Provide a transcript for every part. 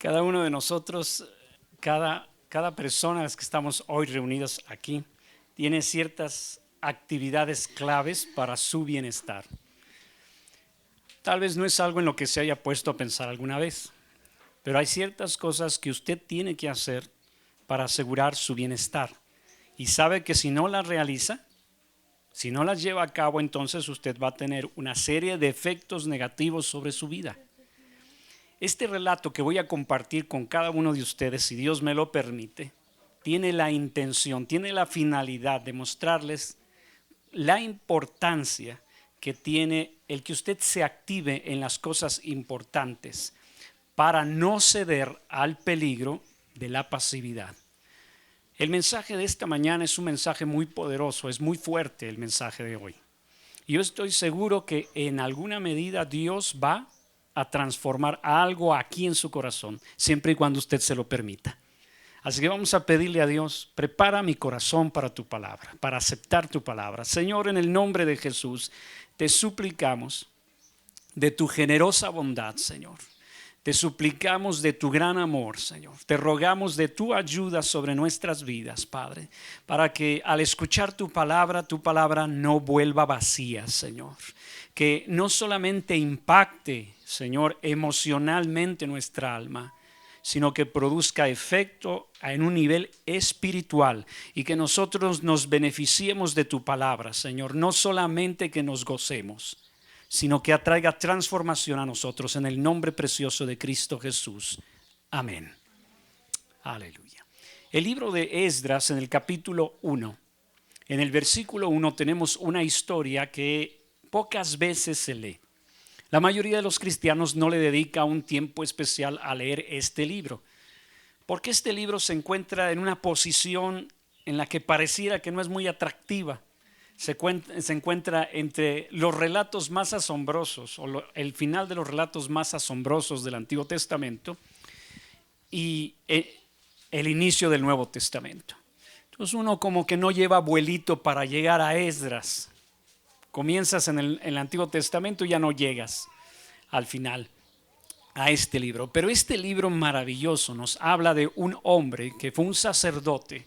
Cada uno de nosotros, cada persona que estamos hoy reunidos aquí, tiene ciertas actividades claves para su bienestar. Tal vez no es algo en lo que se haya puesto a pensar alguna vez, pero hay ciertas cosas que usted tiene que hacer para asegurar su bienestar. Y sabe que si no las realiza, si no las lleva a cabo, entonces usted va a tener una serie de efectos negativos sobre su vida. Este relato que voy a compartir con cada uno de ustedes, si Dios me lo permite, tiene la intención, tiene la finalidad de mostrarles la importancia que tiene el que usted se active en las cosas importantes para no ceder al peligro de la pasividad. El mensaje de esta mañana es un mensaje muy poderoso, es muy fuerte el mensaje de hoy. Yo estoy seguro que en alguna medida Dios va a transformar algo aquí en su corazón, siempre y cuando usted se lo permita. Así que vamos a pedirle a Dios, prepara mi corazón para tu palabra, para aceptar tu palabra. Señor, en el nombre de Jesús, te suplicamos de tu generosa bondad, Señor. Te suplicamos de tu gran amor, Señor. Te rogamos de tu ayuda sobre nuestras vidas, Padre, para que al escuchar tu palabra no vuelva vacía, Señor. Que no solamente impacte, Señor, emocionalmente nuestra alma, sino que produzca efecto en un nivel espiritual y que nosotros nos beneficiemos de tu palabra, Señor. No solamente que nos gocemos, sino que atraiga transformación a nosotros en el nombre precioso de Cristo Jesús. Amén. Aleluya. El libro de Esdras, en el capítulo 1, en el versículo 1 tenemos una historia que pocas veces se lee. La mayoría de los cristianos no le dedica un tiempo especial a leer este libro, porque este libro se encuentra en una posición en la que pareciera que no es muy atractiva. Se encuentra entre los relatos más asombrosos o el final de los relatos más asombrosos del Antiguo Testamento y el inicio del Nuevo Testamento. Entonces uno como que no lleva vuelito para llegar a Esdras. Comienzas en el Antiguo Testamento y ya no llegas al final a este libro. Pero este libro maravilloso nos habla de un hombre que fue un sacerdote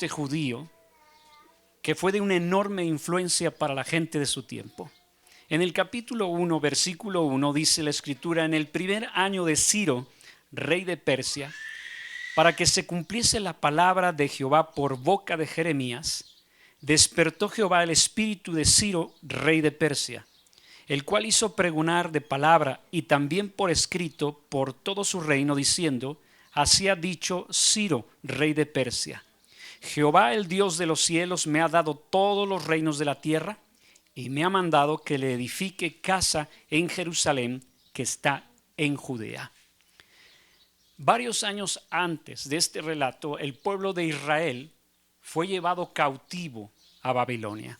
judío, que fue de una enorme influencia para la gente de su tiempo. En el capítulo 1, versículo 1, dice la escritura: en el primer año de Ciro, rey de Persia, para que se cumpliese la palabra de Jehová por boca de Jeremías, despertó Jehová el espíritu de Ciro, rey de Persia, el cual hizo pregonar de palabra y también por escrito por todo su reino, diciendo: así ha dicho Ciro, rey de Persia: Jehová, el Dios de los cielos, me ha dado todos los reinos de la tierra y me ha mandado que le edifique casa en Jerusalén, que está en Judea. Varios años antes de este relato, el pueblo de Israel fue llevado cautivo a Babilonia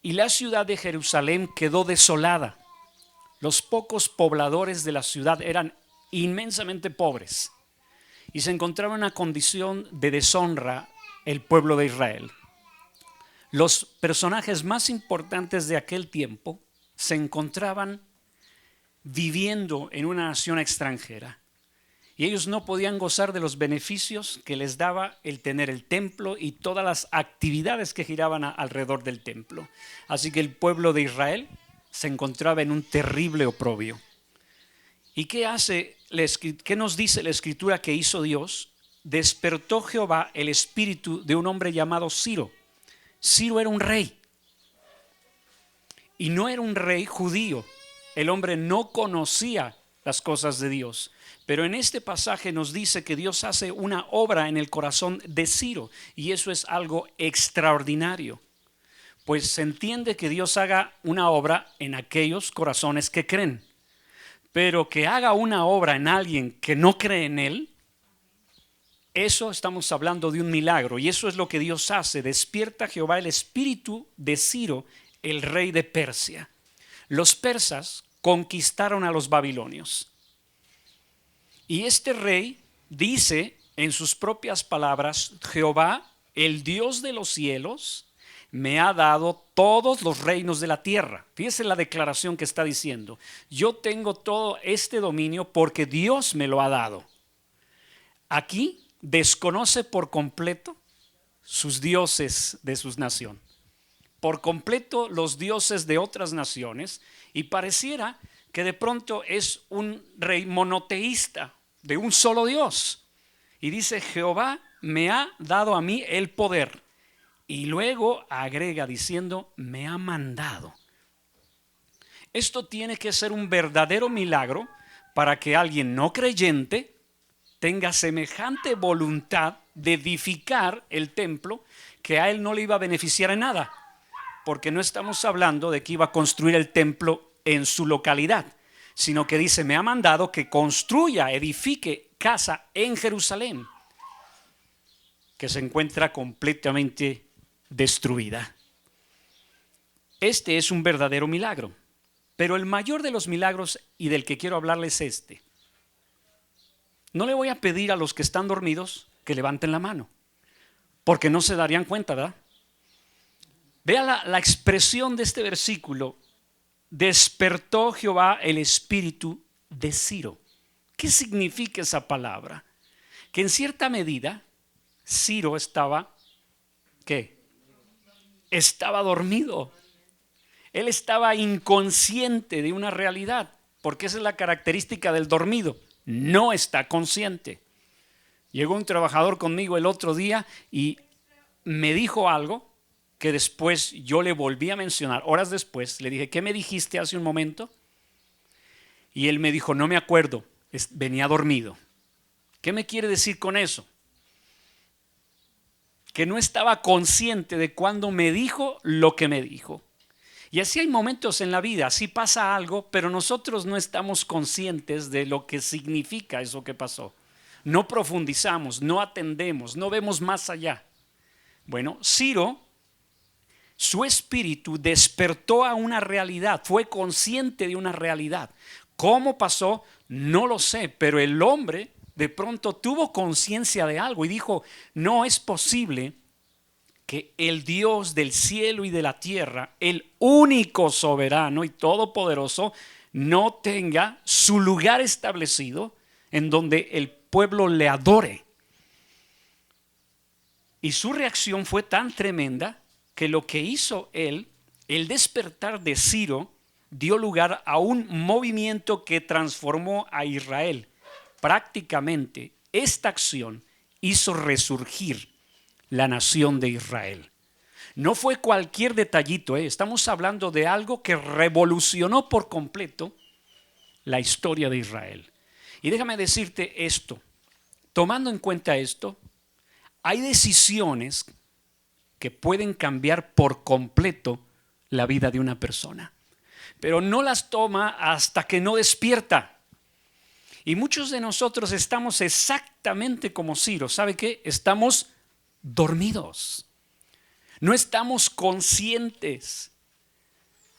y la ciudad de Jerusalén quedó desolada. Los pocos pobladores de la ciudad eran inmensamente pobres y se encontraba en una condición de deshonra el pueblo de Israel. Los personajes más importantes de aquel tiempo se encontraban viviendo en una nación extranjera y ellos no podían gozar de los beneficios que les daba el tener el templo y todas las actividades que giraban alrededor del templo. Así que el pueblo de Israel se encontraba en un terrible oprobio. ¿Y qué nos dice la escritura que hizo Dios? Despertó Jehová el espíritu de un hombre llamado Ciro. Ciro era un rey y no era un rey judío. El hombre no conocía las cosas de Dios, pero en este pasaje nos dice que Dios hace una obra en el corazón de Ciro y eso es algo extraordinario, pues se entiende que Dios haga una obra en aquellos corazones que creen. Pero que haga una obra en alguien que no cree en él, eso estamos hablando de un milagro. Y eso es lo que Dios hace. Despierta Jehová el espíritu de Ciro, el rey de Persia. Los persas conquistaron a los babilonios. Y este rey dice en sus propias palabras: Jehová, el Dios de los cielos, me ha dado todos los reinos de la tierra. Fíjese la declaración que está diciendo. Yo tengo todo este dominio porque Dios me lo ha dado. Aquí desconoce por completo sus dioses de sus nación, por completo los dioses de otras naciones, y pareciera que de pronto es un rey monoteísta de un solo Dios. Y dice, Jehová me ha dado a mí el poder. Y luego agrega diciendo, me ha mandado. Esto tiene que ser un verdadero milagro para que alguien no creyente tenga semejante voluntad de edificar el templo, que a él no le iba a beneficiar en nada, porque no estamos hablando de que iba a construir el templo en su localidad, sino que dice, me ha mandado que construya, edifique casa en Jerusalén, que se encuentra completamente destruida. Este es un verdadero milagro, pero el mayor de los milagros y del que quiero hablarles es este. No le voy a pedir a los que están dormidos que levanten la mano, porque no se darían cuenta, ¿verdad? Vea la expresión de este versículo. Despertó Jehová el espíritu de Ciro. ¿Qué significa esa palabra? Que en cierta medida Ciro estaba, ¿qué? Estaba dormido. Él estaba inconsciente de una realidad, porque esa es la característica del dormido. No está consciente. Llegó un trabajador conmigo el otro día y me dijo algo que después yo le volví a mencionar. Horas después le dije, ¿qué me dijiste hace un momento? Y él me dijo, no me acuerdo, venía dormido. ¿Qué me quiere decir con eso? Que no estaba consciente de cuando me dijo lo que me dijo. Y así hay momentos en la vida, así pasa algo, pero nosotros no estamos conscientes de lo que significa eso que pasó. No profundizamos, no atendemos, no vemos más allá. Bueno, Ciro, su espíritu despertó a una realidad, fue consciente de una realidad. ¿Cómo pasó? No lo sé, pero el hombre de pronto tuvo conciencia de algo y dijo, no es posible que el Dios del cielo y de la tierra, el único soberano y todopoderoso, no tenga su lugar establecido en donde el pueblo le adore. Y su reacción fue tan tremenda que lo que hizo él, el despertar de Ciro, dio lugar a un movimiento que transformó a Israel. Prácticamente esta acción hizo resurgir la nación de Israel. No fue cualquier detallito, estamos hablando de algo que revolucionó por completo la historia de Israel. Y déjame decirte esto, tomando en cuenta esto, hay decisiones que pueden cambiar por completo la vida de una persona, pero no las toma hasta que no despierta. Y muchos de nosotros estamos exactamente como Ciro. ¿Sabe qué? Estamos dormidos. No estamos conscientes.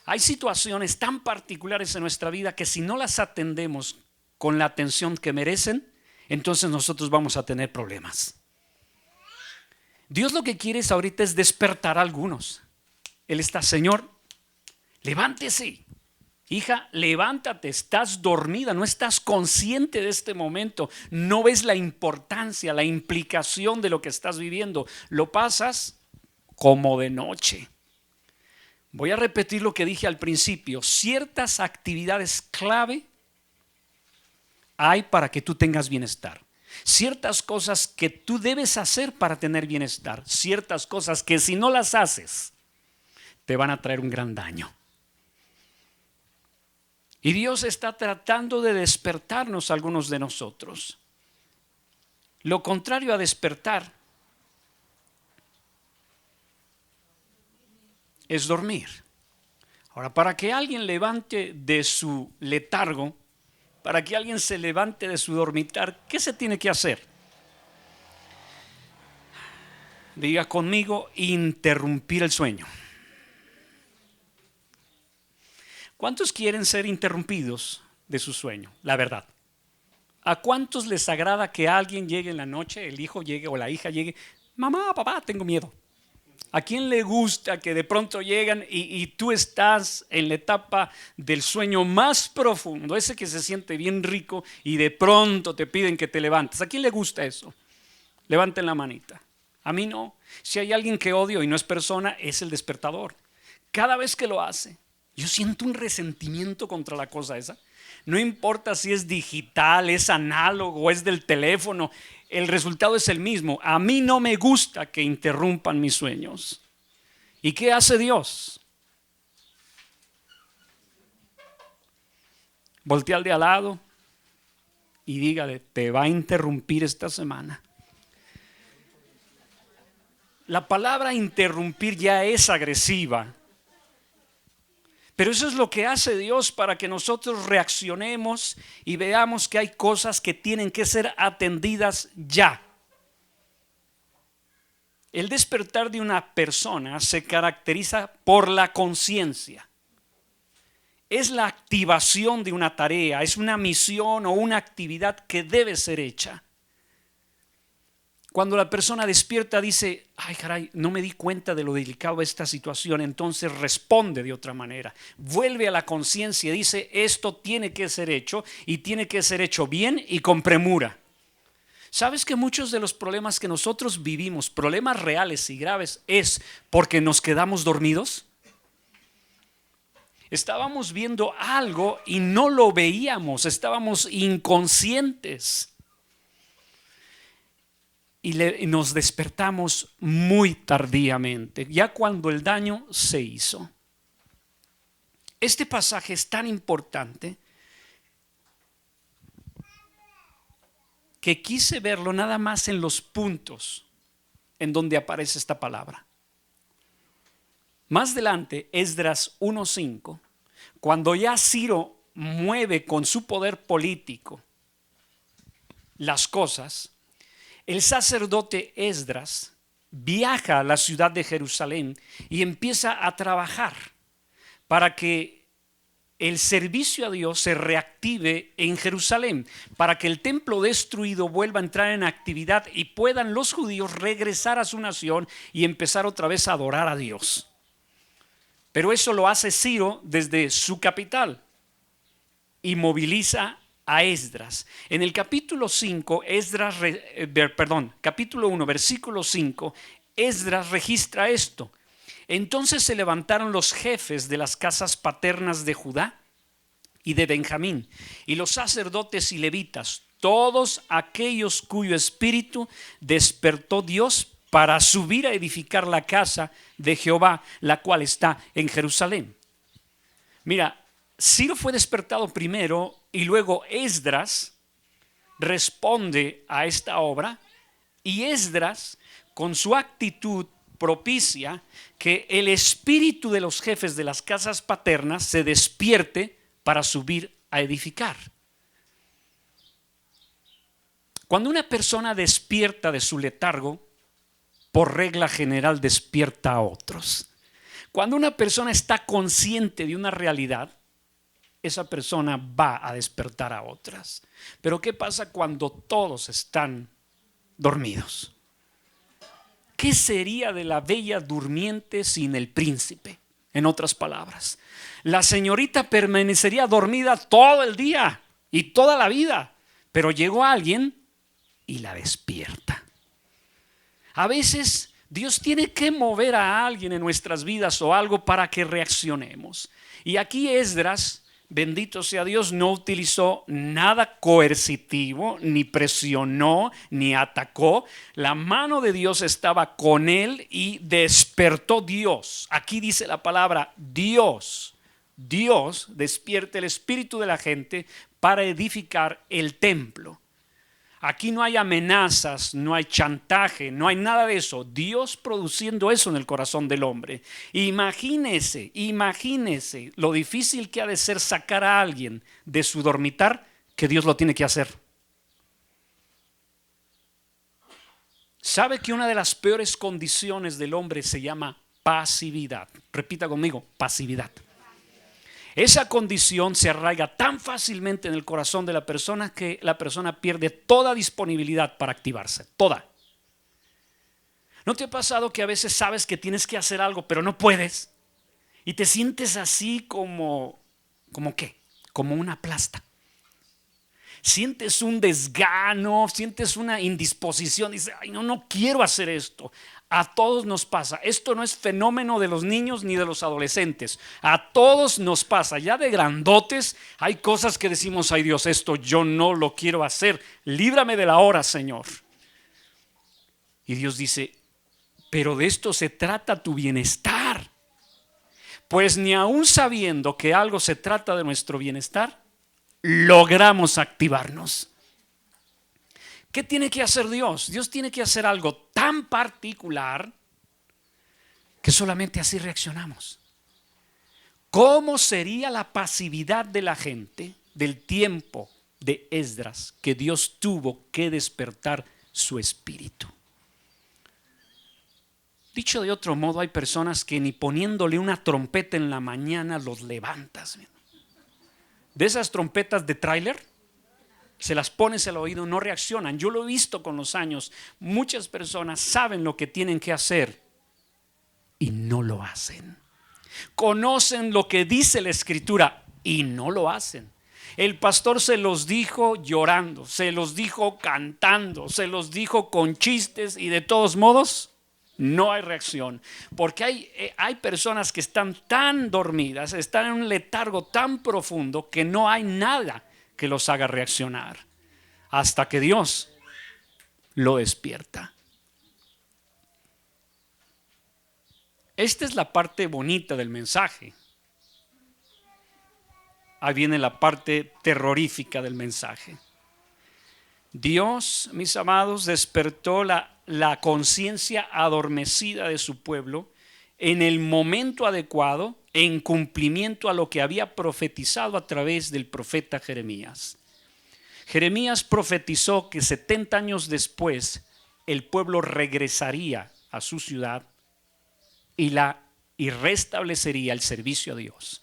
Hay situaciones tan particulares en nuestra vida que si no las atendemos con la atención que merecen, entonces nosotros vamos a tener problemas. Dios lo que quiere ahorita es despertar a algunos. Él está, Señor, levántese. Hija, levántate, estás dormida, no estás consciente de este momento, no ves la importancia, la implicación de lo que estás viviendo, lo pasas como de noche. Voy a repetir lo que dije al principio, ciertas actividades clave hay para que tú tengas bienestar, ciertas cosas que tú debes hacer para tener bienestar, ciertas cosas que si no las haces te van a traer un gran daño. Y Dios está tratando de despertarnos a algunos de nosotros. Lo contrario a despertar es dormir. Ahora, para que alguien levante de su letargo, para que alguien se levante de su dormitar, ¿qué se tiene que hacer? Diga conmigo, interrumpir el sueño. ¿Cuántos quieren ser interrumpidos de su sueño? La verdad. ¿A cuántos les agrada que alguien llegue en la noche, el hijo llegue o la hija llegue? Mamá, papá, tengo miedo. ¿A quién le gusta que de pronto llegan y tú estás en la etapa del sueño más profundo, ese que se siente bien rico y de pronto te piden que te levantes? ¿A quién le gusta eso? Levanten la manita. A mí no. Si hay alguien que odio y no es persona, es el despertador. Cada vez que lo hace, yo siento un resentimiento contra la cosa esa. No importa si es digital, es análogo, es del teléfono, el resultado es el mismo. A mí no me gusta que interrumpan mis sueños. ¿Y qué hace Dios? Voltea al de al lado y dígale, te va a interrumpir esta semana. La palabra interrumpir ya es agresiva. Pero eso es lo que hace Dios para que nosotros reaccionemos y veamos que hay cosas que tienen que ser atendidas ya. El despertar de una persona se caracteriza por la conciencia. Es la activación de una tarea, es una misión o una actividad que debe ser hecha. Cuando la persona despierta dice, ay caray, no me di cuenta de lo delicado de esta situación, entonces responde de otra manera. Vuelve a la conciencia y dice, esto tiene que ser hecho y tiene que ser hecho bien y con premura. ¿Sabes que muchos de los problemas que nosotros vivimos, problemas reales y graves, es porque nos quedamos dormidos? Estábamos viendo algo y no lo veíamos, estábamos inconscientes. Y nos despertamos muy tardíamente, ya cuando el daño se hizo. Este pasaje es tan importante que quise verlo nada más en los puntos en donde aparece esta palabra. Más adelante, Esdras 1:5, cuando ya Ciro mueve con su poder político las cosas, el sacerdote Esdras viaja a la ciudad de Jerusalén y empieza a trabajar para que el servicio a Dios se reactive en Jerusalén, para que el templo destruido vuelva a entrar en actividad y puedan los judíos regresar a su nación y empezar otra vez a adorar a Dios. Pero eso lo hace Ciro desde su capital y moviliza a Esdras. En el capítulo 5, capítulo 1, versículo 5, Esdras registra esto. Entonces se levantaron los jefes de las casas paternas de Judá y de Benjamín, y los sacerdotes y levitas, todos aquellos cuyo espíritu despertó Dios para subir a edificar la casa de Jehová, la cual está en Jerusalén. Mira, Ciro fue despertado primero y luego Esdras responde a esta obra, y Esdras con su actitud propicia que el espíritu de los jefes de las casas paternas se despierte para subir a edificar. Cuando una persona despierta de su letargo, por regla general despierta a otros. Cuando una persona está consciente de una realidad, esa persona va a despertar a otras. Pero ¿qué pasa cuando todos están dormidos? ¿Qué sería de la bella durmiente sin el príncipe? En otras palabras, la señorita permanecería dormida todo el día y toda la vida, pero llegó alguien y la despierta. A veces Dios tiene que mover a alguien en nuestras vidas o algo para que reaccionemos. Y aquí Esdras, bendito sea Dios, no utilizó nada coercitivo, ni presionó, ni atacó. La mano de Dios estaba con él y despertó Dios. Aquí dice la palabra Dios. Dios despierta el espíritu de la gente para edificar el templo. Aquí no hay amenazas, no hay chantaje, no hay nada de eso. Dios produciendo eso en el corazón del hombre. Imagínese lo difícil que ha de ser sacar a alguien de su dormitar, que Dios lo tiene que hacer. ¿Sabe que una de las peores condiciones del hombre se llama pasividad? Repita conmigo, pasividad. Esa condición se arraiga tan fácilmente en el corazón de la persona que la persona pierde toda disponibilidad para activarse, toda. ¿No te ha pasado que a veces sabes que tienes que hacer algo, pero no puedes? Y te sientes así ¿como qué? Como una plasta. Sientes un desgano, sientes una indisposición, dices, ay, no quiero hacer esto. A todos nos pasa. Esto no es fenómeno de los niños ni de los adolescentes. A todos nos pasa. Ya de grandotes hay cosas que decimos, ay Dios, esto yo no lo quiero hacer. Líbrame de la hora, Señor. Y Dios dice, pero de esto se trata tu bienestar. Pues ni aún sabiendo que algo se trata de nuestro bienestar, logramos activarnos. ¿Qué tiene que hacer Dios? Dios tiene que hacer algo tan particular que solamente así reaccionamos. ¿Cómo sería la pasividad de la gente del tiempo de Esdras que Dios tuvo que despertar su espíritu? Dicho de otro modo, hay personas que ni poniéndole una trompeta en la mañana los levantas. De esas trompetas de tráiler, se las pones al oído, no reaccionan. Yo lo he visto con los años. Muchas personas saben lo que tienen que hacer y no lo hacen. Conocen lo que dice la Escritura y no lo hacen. El pastor se los dijo llorando, se los dijo cantando, se los dijo con chistes y de todos modos no hay reacción, porque hay personas que están tan dormidas, están en un letargo tan profundo que no hay nada que los haga reaccionar hasta que Dios lo despierta. Esta es la parte bonita del mensaje. Ahí viene la parte terrorífica del mensaje. Dios, mis amados, despertó la conciencia adormecida de su pueblo en el momento adecuado, en cumplimiento a lo que había profetizado a través del profeta Jeremías. Jeremías profetizó que 70 años después el pueblo regresaría a su ciudad y restablecería el servicio a Dios.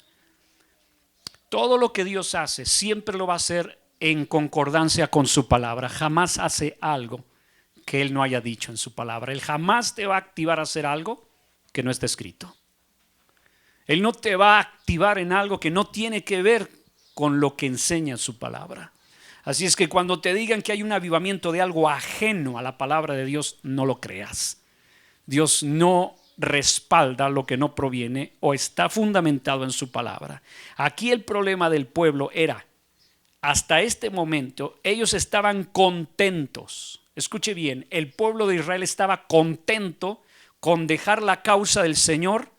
Todo lo que Dios hace siempre lo va a hacer en concordancia con su palabra. Jamás hace algo que Él no haya dicho en su palabra. Él jamás te va a activar a hacer algo que no está escrito. Él no te va a activar en algo que no tiene que ver con lo que enseña su palabra. Así es que cuando te digan que hay un avivamiento de algo ajeno a la palabra de Dios, no lo creas. Dios no respalda lo que no proviene o está fundamentado en su palabra. Aquí el problema del pueblo era, hasta este momento, ellos estaban contentos. Escuche bien, el pueblo de Israel estaba contento con dejar la causa del Señor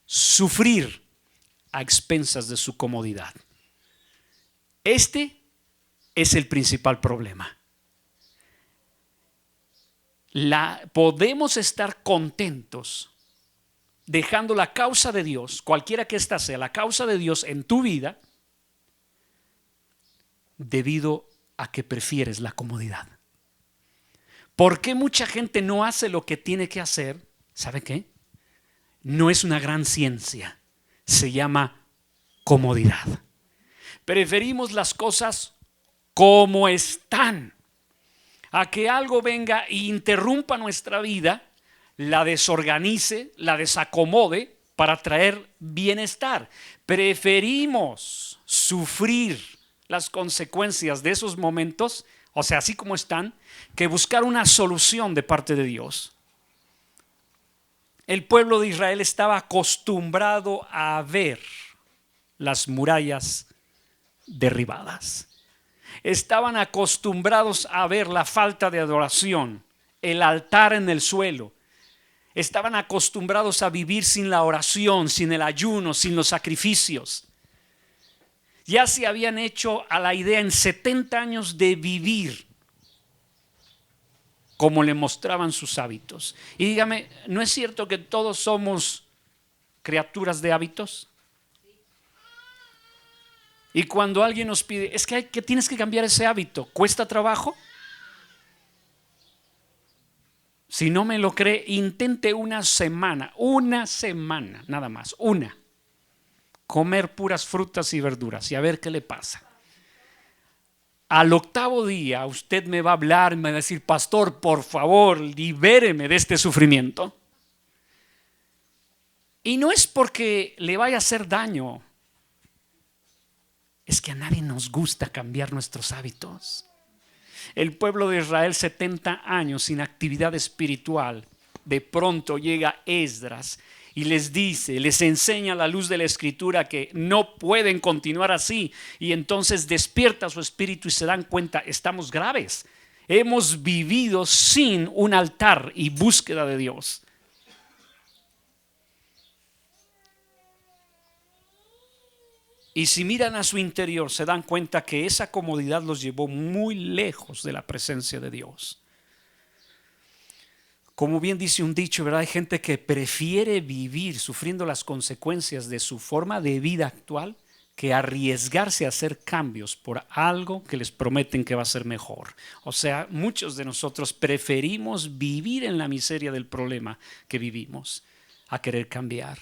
sufrir a expensas de su comodidad. Este es el principal problema. Podemos estar contentos dejando la causa de Dios, cualquiera que ésta sea, la causa de Dios en tu vida, debido a que prefieres la comodidad. ¿Por qué mucha gente no hace lo que tiene que hacer? ¿Sabe qué? No es una gran ciencia, se llama comodidad. Preferimos las cosas como están, a que algo venga e interrumpa nuestra vida, la desorganice, la desacomode para traer bienestar. Preferimos sufrir las consecuencias de esos momentos, o sea, así como están, que buscar una solución de parte de Dios. El pueblo de Israel estaba acostumbrado a ver las murallas derribadas. Estaban acostumbrados a ver la falta de adoración, el altar en el suelo. Estaban acostumbrados a vivir sin la oración, sin el ayuno, sin los sacrificios. Ya se habían hecho a la idea en 70 años de vivir como le mostraban sus hábitos. Y dígame, ¿no es cierto que todos somos criaturas de hábitos? Y cuando alguien nos pide, es que tienes que cambiar ese hábito, ¿cuesta trabajo? Si no me lo cree, intente una semana nada más, comer puras frutas y verduras y a ver qué le pasa. al octavo día usted me va a hablar y me va a decir, pastor, por favor, libéreme de este sufrimiento. Y no es porque le vaya a hacer daño, es que a nadie nos gusta cambiar nuestros hábitos. El pueblo de Israel, 70 años sin actividad espiritual, de pronto llega Esdras y les dice, les enseña a la luz de la escritura que no pueden continuar así, y entonces despierta su espíritu y se dan cuenta, estamos graves, hemos vivido sin un altar y búsqueda de Dios. Y si miran a su interior, se dan cuenta que esa comodidad los llevó muy lejos de la presencia de Dios. Como bien dice un dicho, ¿verdad? Hay gente que prefiere vivir sufriendo las consecuencias de su forma de vida actual que arriesgarse a hacer cambios por algo que les prometen que va a ser mejor. O sea, muchos de nosotros preferimos vivir en la miseria del problema que vivimos a querer cambiar.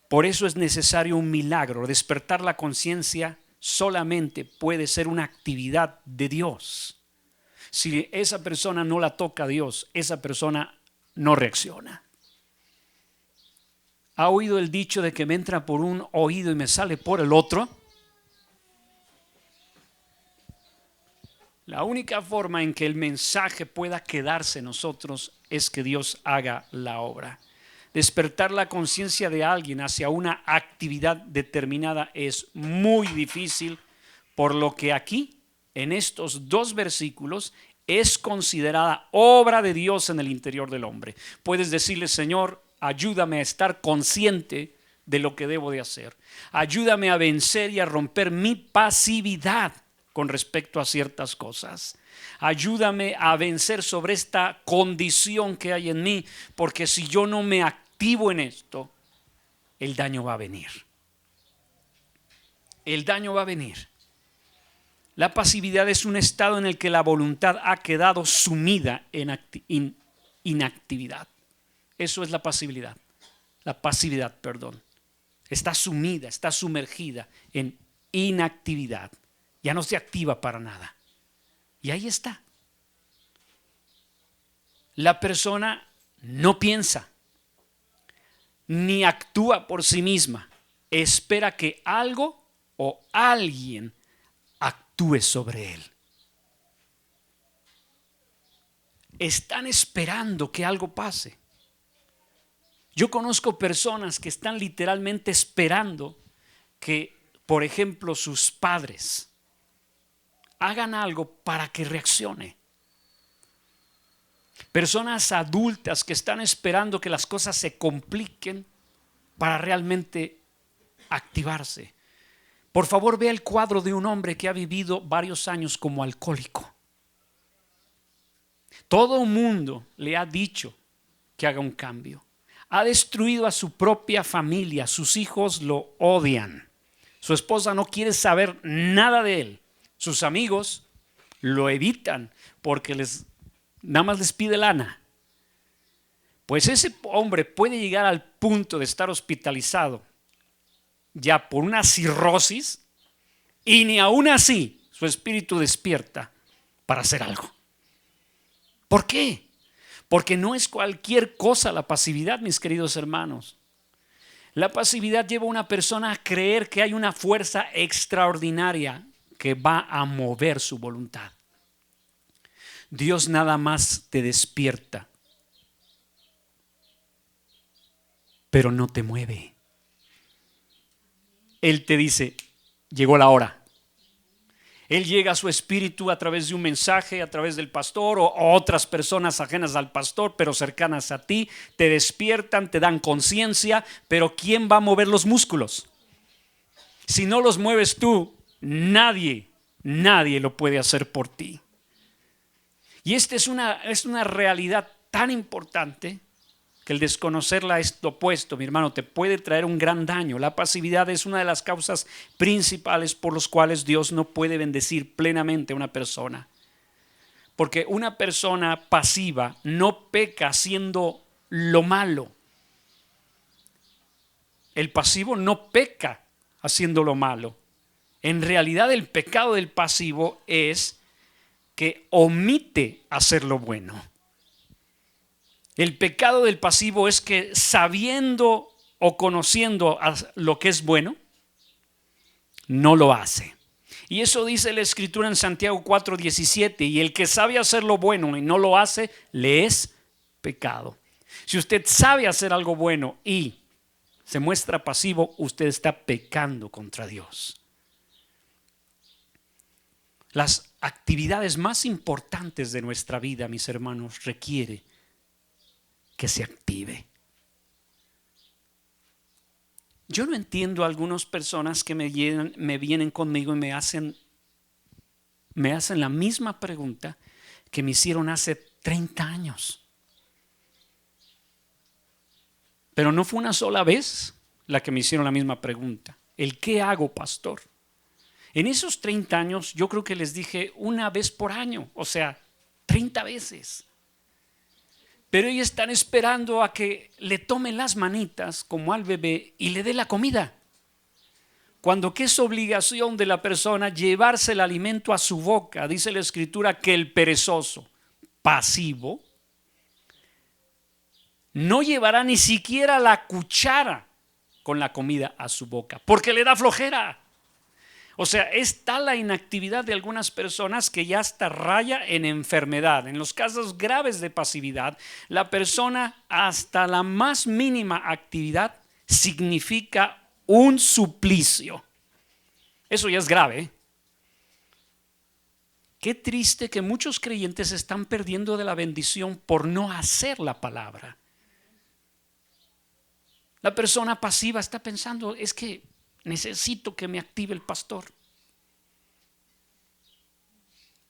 Por eso es necesario un milagro. Despertar la conciencia solamente puede ser una actividad de Dios. Si esa persona no la toca a Dios, esa persona no reacciona. ¿Ha oído el dicho de que me entra por un oído y me sale por el otro? La única forma en que el mensaje pueda quedarse en nosotros es que Dios haga la obra. Despertar la conciencia de alguien hacia una actividad determinada es muy difícil, por lo que aquí, en estos dos versículos, es considerada obra de Dios en el interior del hombre. Puedes decirle, Señor, ayúdame a estar consciente de lo que debo de hacer. Ayúdame a vencer y a romper mi pasividad con respecto a ciertas cosas. Ayúdame a vencer sobre esta condición que hay en mí, porque si yo no me activo en esto, el daño va a venir. El daño va a venir. La pasividad es un estado en el que la voluntad ha quedado sumida en inactividad. Eso es la pasividad. La pasividad, perdón. Está sumida, está sumergida en inactividad. Ya no se activa para nada. Y ahí está. La persona no piensa, ni actúa por sí misma. Espera que algo o alguien actúe sobre él. Están esperando que algo pase. Yo conozco personas que están literalmente esperando que, por ejemplo, sus padres hagan algo para que reaccione. Personas adultas que están esperando que las cosas se compliquen para realmente activarse. Por favor, vea el cuadro de un hombre que ha vivido varios años como alcohólico. Todo el mundo le ha dicho que haga un cambio. Ha destruido a su propia familia. Sus hijos lo odian. Su esposa no quiere saber nada de él. Sus amigos lo evitan porque nada más les pide lana. Pues ese hombre puede llegar al punto de estar hospitalizado ya por una cirrosis, y ni aún así su espíritu despierta para hacer algo. ¿Por qué? Porque no es cualquier cosa la pasividad, mis queridos hermanos. La pasividad lleva a una persona a creer que hay una fuerza extraordinaria que va a mover su voluntad. Dios nada más te despierta, pero no te mueve. Él te dice, llegó la hora. Él llega a su espíritu a través de un mensaje, a través del pastor o otras personas ajenas al pastor, pero cercanas a ti, te despiertan, te dan conciencia, pero ¿quién va a mover los músculos? Si no los mueves tú, nadie lo puede hacer por ti. Y esta es una realidad tan importante que el desconocerla es lo opuesto, mi hermano, te puede traer un gran daño. La pasividad es una de las causas principales por las cuales Dios no puede bendecir plenamente a una persona. Porque una persona pasiva no peca haciendo lo malo. El pasivo no peca haciendo lo malo. En realidad el pecado del pasivo es que omite hacer lo bueno. El pecado del pasivo es que sabiendo o conociendo lo que es bueno, no lo hace. Y eso dice la Escritura en Santiago 4:17, y el que sabe hacer lo bueno y no lo hace, le es pecado. Si usted sabe hacer algo bueno y se muestra pasivo, usted está pecando contra Dios. Las actividades más importantes de nuestra vida, mis hermanos, requiere que se active. Yo no entiendo a algunas personas que me vienen conmigo y me hacen la misma pregunta que me hicieron hace 30 años. Pero no fue una sola vez la que me hicieron la misma pregunta. ¿El qué hago, pastor? En esos 30 años yo creo que les dije una vez por año, o sea, 30 veces. Pero ellos están esperando a que le tome las manitas como al bebé y le dé la comida. Cuando que es obligación de la persona llevarse el alimento a su boca, dice la Escritura que el perezoso, pasivo, no llevará ni siquiera la cuchara con la comida a su boca, porque le da flojera. O sea, es tal la inactividad de algunas personas que ya hasta raya en enfermedad. En los casos graves de pasividad, la persona hasta la más mínima actividad significa un suplicio. Eso ya es grave. Qué triste que muchos creyentes están perdiendo de la bendición por no hacer la palabra. La persona pasiva está pensando, es que necesito que me active el pastor.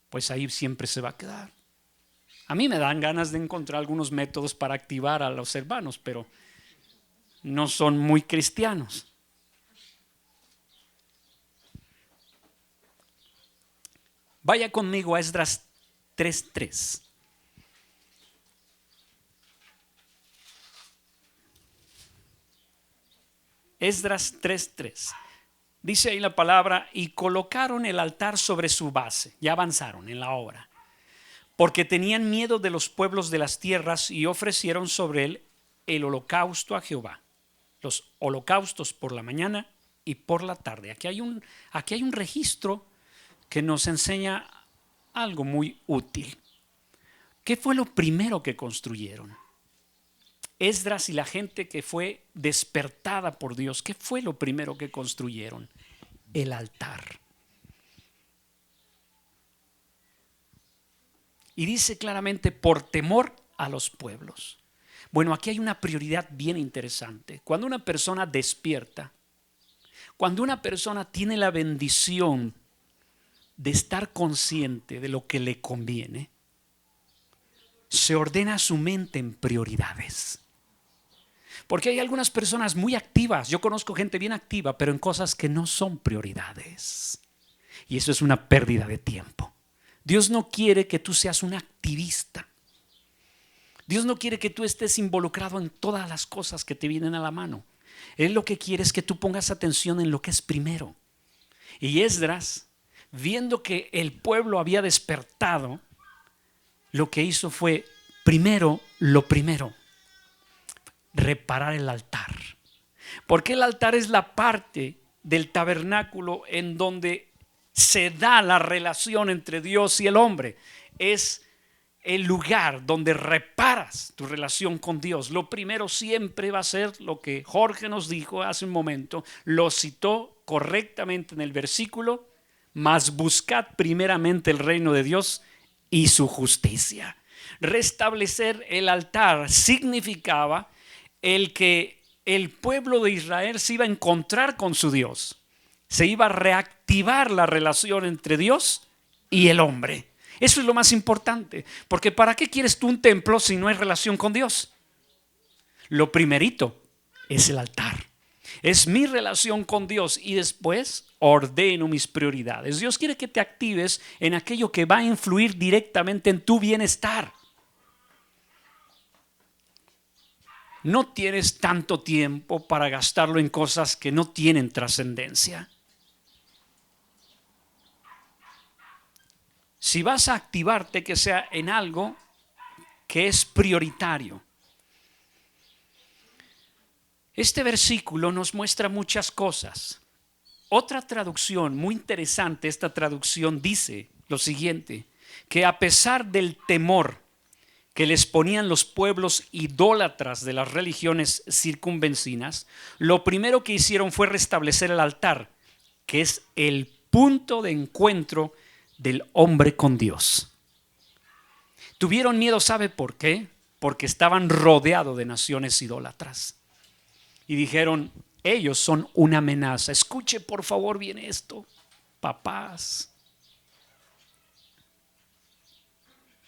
Pues ahí siempre se va a quedar. A mí me dan ganas de encontrar algunos métodos para activar a los hermanos, pero no son muy cristianos. Vaya conmigo a Esdras 3:3. Esdras 3:3. Dice ahí la palabra, y colocaron el altar sobre su base. Ya avanzaron en la obra. Porque tenían miedo de los pueblos de las tierras y ofrecieron sobre él el holocausto a Jehová. Los holocaustos por la mañana y por la tarde. Aquí hay un registro que nos enseña algo muy útil. ¿Qué fue lo primero que construyeron? Esdras y la gente que fue despertada por Dios, ¿qué fue lo primero que construyeron? El altar. Y dice claramente, por temor a los pueblos. Bueno, aquí hay una prioridad bien interesante. Cuando una persona despierta, cuando una persona tiene la bendición de estar consciente de lo que le conviene, se ordena su mente en prioridades. Porque hay algunas personas muy activas. Yo conozco gente bien activa, pero en cosas que no son prioridades. Y eso es una pérdida de tiempo. Dios no quiere que tú seas un activista. Dios no quiere que tú estés involucrado en todas las cosas que te vienen a la mano. Él lo que quiere es que tú pongas atención en lo que es primero. Y Esdras, viendo que el pueblo había despertado, lo que hizo fue lo primero, reparar el altar. Porque el altar es la parte del tabernáculo en donde se da la relación entre Dios y el hombre. Es el lugar donde reparas tu relación con Dios. Lo primero siempre va a ser lo que Jorge nos dijo hace un momento, lo citó correctamente en el versículo, mas buscad primeramente el reino de Dios y su justicia. Restablecer el altar significaba el que el pueblo de Israel se iba a encontrar con su Dios, se iba a reactivar la relación entre Dios y el hombre. Eso es lo más importante, porque ¿para qué quieres tú un templo si no hay relación con Dios? Lo primerito es el altar, es mi relación con Dios y después ordeno mis prioridades. Dios quiere que te actives en aquello que va a influir directamente en tu bienestar. No tienes tanto tiempo para gastarlo en cosas que no tienen trascendencia. Si vas a activarte, que sea en algo que es prioritario. Este versículo nos muestra muchas cosas. Otra traducción muy interesante, esta traducción dice lo siguiente, que a pesar del temor que les ponían los pueblos idólatras de las religiones circunvecinas, lo primero que hicieron fue restablecer el altar, que es el punto de encuentro del hombre con Dios. Tuvieron miedo, ¿sabe por qué? Porque estaban rodeados de naciones idólatras. Y dijeron, ellos son una amenaza. Escuche por favor bien esto, papás.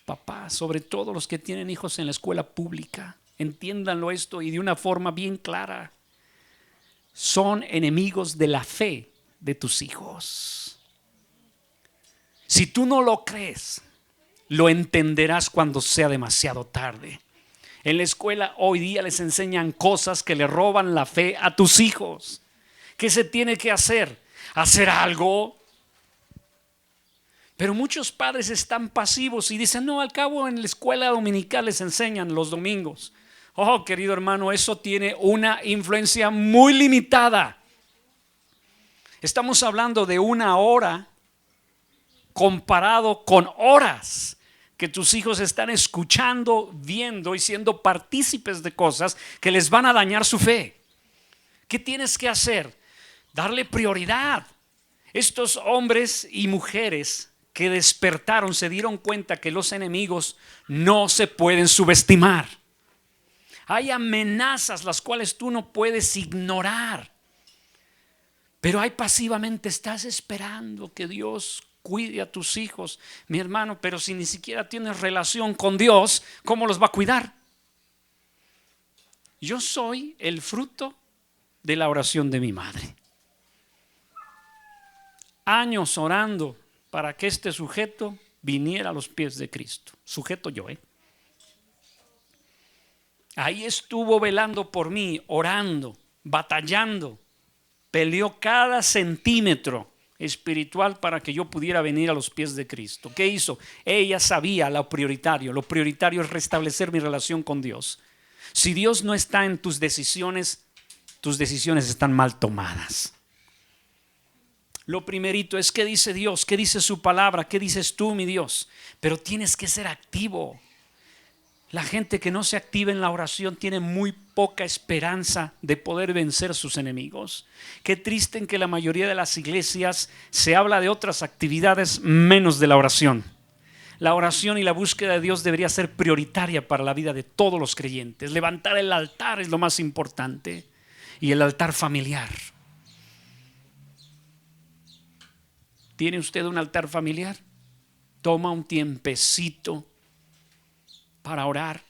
Papás, sobre todo los que tienen hijos en la escuela pública, entiéndanlo esto y de una forma bien clara. Son enemigos de la fe de tus hijos. Si tú no lo crees, lo entenderás cuando sea demasiado tarde. En la escuela hoy día les enseñan cosas que le roban la fe a tus hijos. ¿Qué se tiene que hacer? Hacer algo. Pero muchos padres están pasivos y dicen, no, al cabo en la escuela dominical les enseñan los domingos. Oh, querido hermano, eso tiene una influencia muy limitada. Estamos hablando de una hora comparado con horas que tus hijos están escuchando, viendo y siendo partícipes de cosas que les van a dañar su fe. ¿Qué tienes que hacer? Darle prioridad. Estos hombres y mujeres que despertaron se dieron cuenta que los enemigos no se pueden subestimar. Hay amenazas las cuales tú no puedes ignorar, pero ahí pasivamente estás esperando que Dios cuide a tus hijos. Mi hermano, pero si ni siquiera tienes relación con Dios, ¿cómo los va a cuidar? Yo soy el fruto de la oración de mi madre. Años orando para que este sujeto viniera a los pies de Cristo. Sujeto yo, Ahí estuvo velando por mí, orando, batallando. Peleó cada centímetro espiritual para que yo pudiera venir a los pies de Cristo. ¿Qué hizo? Ella sabía lo prioritario. Lo prioritario es restablecer mi relación con Dios. Si Dios no está en tus decisiones están mal tomadas. Lo primerito es qué dice Dios, qué dice su palabra, qué dices tú, mi Dios. Pero tienes que ser activo. La gente que no se activa en la oración tiene muy poca esperanza de poder vencer sus enemigos. Qué triste en que la mayoría de las iglesias se habla de otras actividades menos de la oración. La oración y la búsqueda de Dios debería ser prioritaria para la vida de todos los creyentes. Levantar el altar es lo más importante, y el altar familiar. ¿Tiene usted un altar familiar? Toma un tiempecito para orar.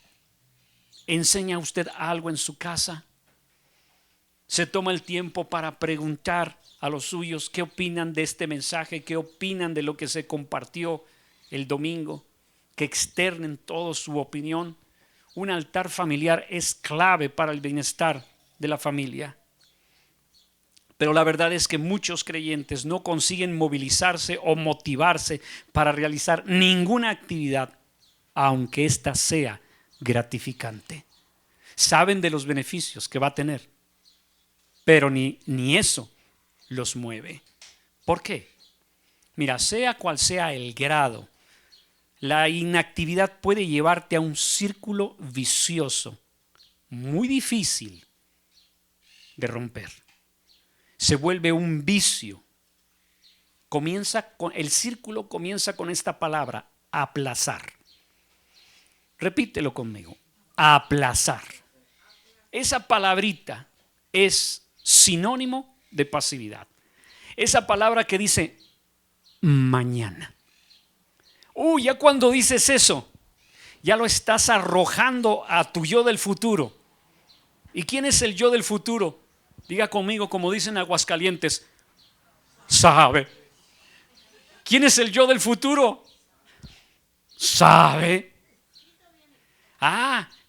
¿Enseña usted algo en su casa? ¿Se toma el tiempo para preguntar a los suyos qué opinan de este mensaje? ¿Qué opinan de lo que se compartió el domingo? Que externen toda su opinión. Un altar familiar es clave para el bienestar de la familia. Pero la verdad es que muchos creyentes no consiguen movilizarse o motivarse para realizar ninguna actividad, aunque ésta sea gratificante. Saben de los beneficios que va a tener, pero ni eso los mueve. ¿Por qué? Mira, sea cual sea el grado, la inactividad puede llevarte a un círculo vicioso muy difícil de romper. Se vuelve un vicio. El círculo comienza con esta palabra, aplazar. Repítelo conmigo, aplazar. Esa palabrita es sinónimo de pasividad. Esa palabra que dice mañana. Ya cuando dices eso, ya lo estás arrojando a tu yo del futuro. ¿Y quién es el yo del futuro? Diga conmigo, como dicen Aguascalientes, sabe. ¿Quién es el yo del futuro? Sabe.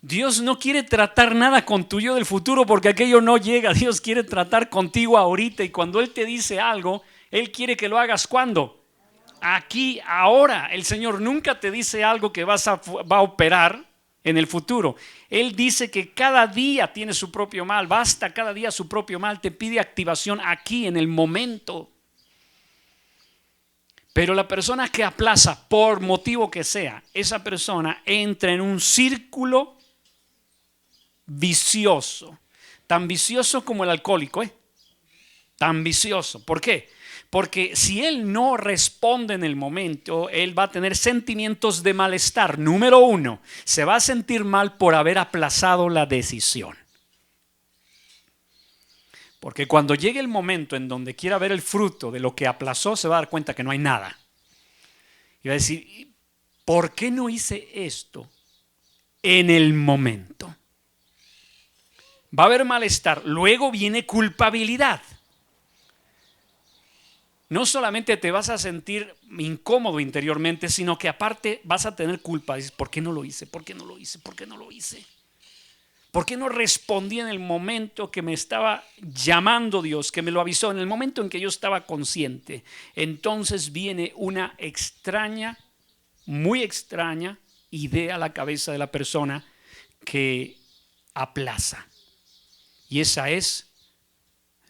Dios no quiere tratar nada con tu yo del futuro porque aquello no llega. Dios quiere tratar contigo ahorita, y cuando Él te dice algo, Él quiere que lo hagas ¿cuándo? aquí, ahora. El Señor nunca te dice algo que va a operar en el futuro. Él dice que cada día tiene su propio mal, basta cada día su propio mal, te pide activación aquí en el momento. Pero la persona que aplaza, por motivo que sea, esa persona entra en un círculo vicioso, tan vicioso como el alcohólico, tan vicioso. ¿Por qué? Porque si él no responde en el momento, él va a tener sentimientos de malestar. Número uno, se va a sentir mal por haber aplazado la decisión. Porque cuando llegue el momento en donde quiera ver el fruto de lo que aplazó, se va a dar cuenta que no hay nada. Y va a decir, ¿por qué no hice esto en el momento? Va a haber malestar. Luego viene culpabilidad. No solamente te vas a sentir incómodo interiormente, sino que aparte vas a tener culpa. Dices, ¿por qué no lo hice? ¿Por qué no lo hice? ¿Por qué no lo hice? ¿Por qué no respondí en el momento que me estaba llamando Dios, que me lo avisó, en el momento en que yo estaba consciente? Entonces viene una extraña, muy extraña idea a la cabeza de la persona que aplaza. Y esa es,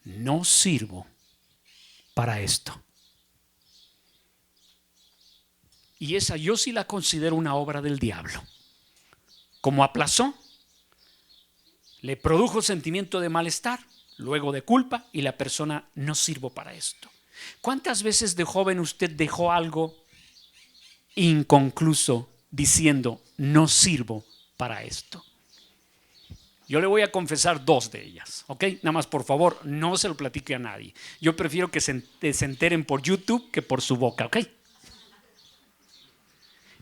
no sirvo para esto. Y esa yo sí la considero una obra del diablo. Como aplazó, le produjo sentimiento de malestar, luego de culpa, y la persona, no sirvo para esto. ¿Cuántas veces de joven usted dejó algo inconcluso diciendo, no sirvo para esto? Yo le voy a confesar dos de ellas, ¿ok? Nada más, por favor, no se lo platique a nadie. Yo prefiero que se enteren por YouTube que por su boca, ¿ok?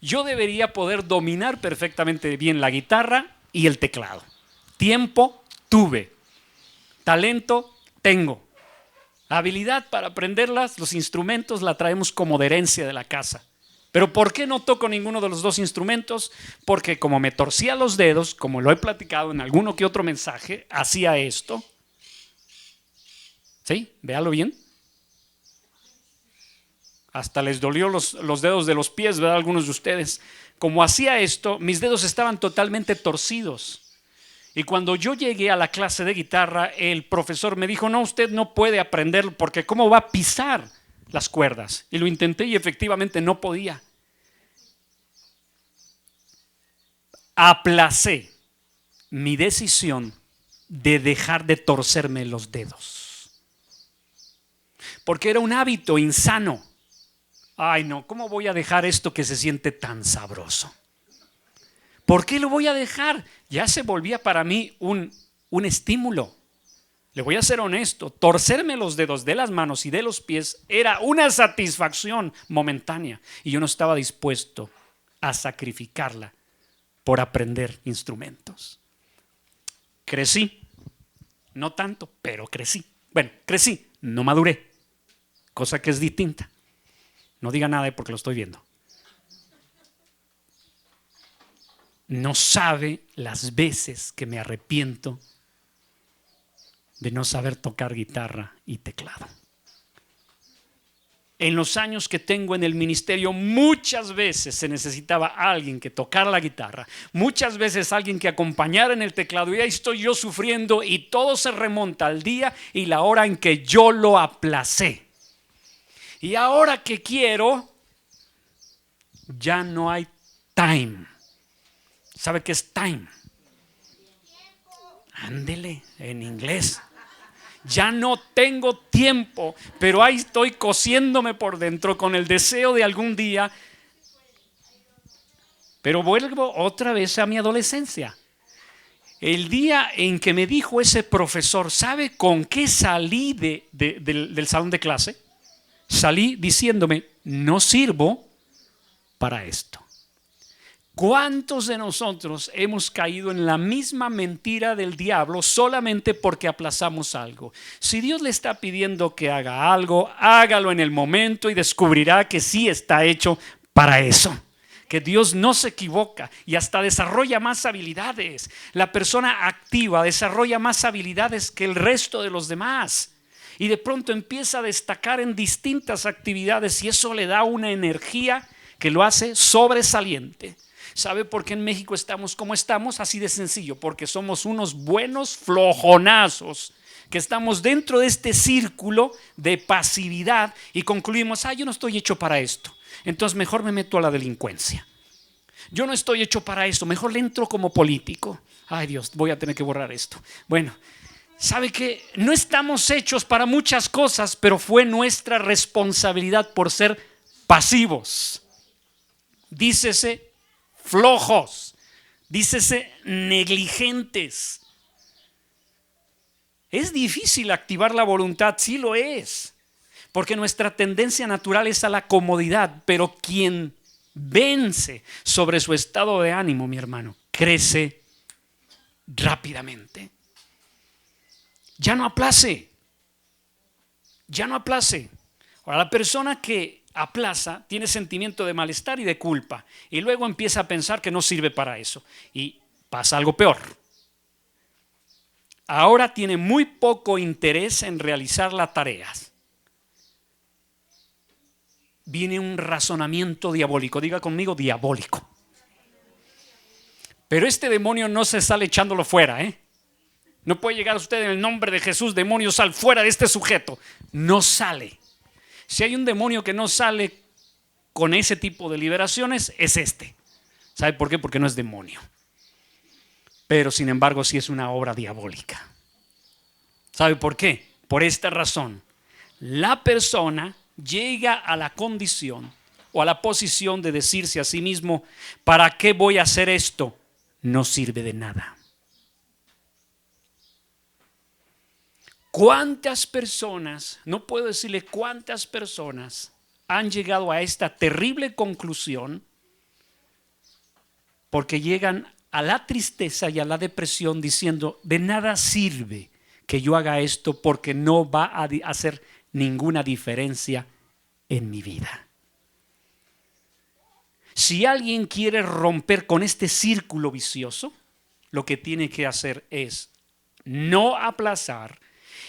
Yo debería poder dominar perfectamente bien la guitarra y el teclado. Tiempo tuve, talento tengo, habilidad para aprenderlas, los instrumentos la traemos como de herencia de la casa. Pero ¿por qué no toco ninguno de los dos instrumentos? Porque como me torcía los dedos, como lo he platicado en alguno que otro mensaje, hacía esto. ¿Sí? Véalo bien. Hasta les dolió los dedos de los pies, ¿verdad? Algunos de ustedes. Como hacía esto, mis dedos estaban totalmente torcidos. Y cuando yo llegué a la clase de guitarra, el profesor me dijo, no, usted no puede aprender porque ¿cómo va a pisar las cuerdas? Y lo intenté y efectivamente no podía. Aplacé mi decisión de dejar de torcerme los dedos. Porque era un hábito insano. Ay no, ¿cómo voy a dejar esto que se siente tan sabroso? ¿Por qué lo voy a dejar? Ya se volvía para mí un estímulo. Le voy a ser honesto, torcerme los dedos de las manos y de los pies era una satisfacción momentánea y yo no estaba dispuesto a sacrificarla por aprender instrumentos. Crecí, no tanto, pero crecí. Bueno, crecí, no maduré, cosa que es distinta. No diga nada porque lo estoy viendo. No sabe las veces que me arrepiento de no saber tocar guitarra y teclado. En los años que tengo en el ministerio, muchas veces se necesitaba alguien que tocara la guitarra, muchas veces alguien que acompañara en el teclado, y ahí estoy yo sufriendo, y todo se remonta al día y la hora en que yo lo aplacé. Y ahora que quiero, ya no hay time. ¿Sabe qué es time? Ándele, en inglés. Ya no tengo tiempo, pero ahí estoy cociéndome por dentro con el deseo de algún día. Pero vuelvo otra vez a mi adolescencia. El día en que me dijo ese profesor, ¿sabe con qué salí del salón de clase? Salí diciéndome, no sirvo para esto. ¿Cuántos de nosotros hemos caído en la misma mentira del diablo solamente porque aplazamos algo? Si Dios le está pidiendo que haga algo, hágalo en el momento y descubrirá que sí está hecho para eso. Que Dios no se equivoca y hasta desarrolla más habilidades. La persona activa desarrolla más habilidades que el resto de los demás. y de pronto empieza a destacar en distintas actividades y eso le da una energía que lo hace sobresaliente. ¿Sabe por qué en México estamos como estamos? Así de sencillo, porque somos unos buenos flojonazos que estamos dentro de este círculo de pasividad y concluimos, yo no estoy hecho para esto, entonces mejor me meto a la delincuencia. Yo no estoy hecho para esto, mejor le entro como político. Ay Dios, voy a tener que borrar esto. Bueno, ¿sabe qué? No estamos hechos para muchas cosas, pero fue nuestra responsabilidad por ser pasivos. Dícese flojos, dícese negligentes. Es difícil activar la voluntad, sí lo es, porque nuestra tendencia natural es a la comodidad, pero quien vence sobre su estado de ánimo, mi hermano, crece rápidamente. Ya no aplace. Ahora, la persona que aplaza tiene sentimiento de malestar y de culpa y luego empieza a pensar que no sirve para eso y pasa algo peor. Ahora tiene muy poco interés en realizar las tareas. Viene un razonamiento diabólico, diga conmigo diabólico. Pero este demonio no se sale echándolo fuera, No puede llegar usted en el nombre de Jesús, demonio, sal fuera de este sujeto. No sale. Si hay un demonio que no sale con ese tipo de liberaciones, es este. ¿Sabe por qué? Porque no es demonio. Pero sin embargo sí es una obra diabólica. ¿Sabe por qué? Por esta razón. La persona llega a la condición o a la posición de decirse a sí mismo, ¿para qué voy a hacer esto? No sirve de nada. ¿Cuántas personas, no puedo decirle cuántas personas han llegado a esta terrible conclusión porque llegan a la tristeza y a la depresión diciendo, de nada sirve que yo haga esto porque no va a hacer ninguna diferencia en mi vida? Si alguien quiere romper con este círculo vicioso, lo que tiene que hacer es no aplazar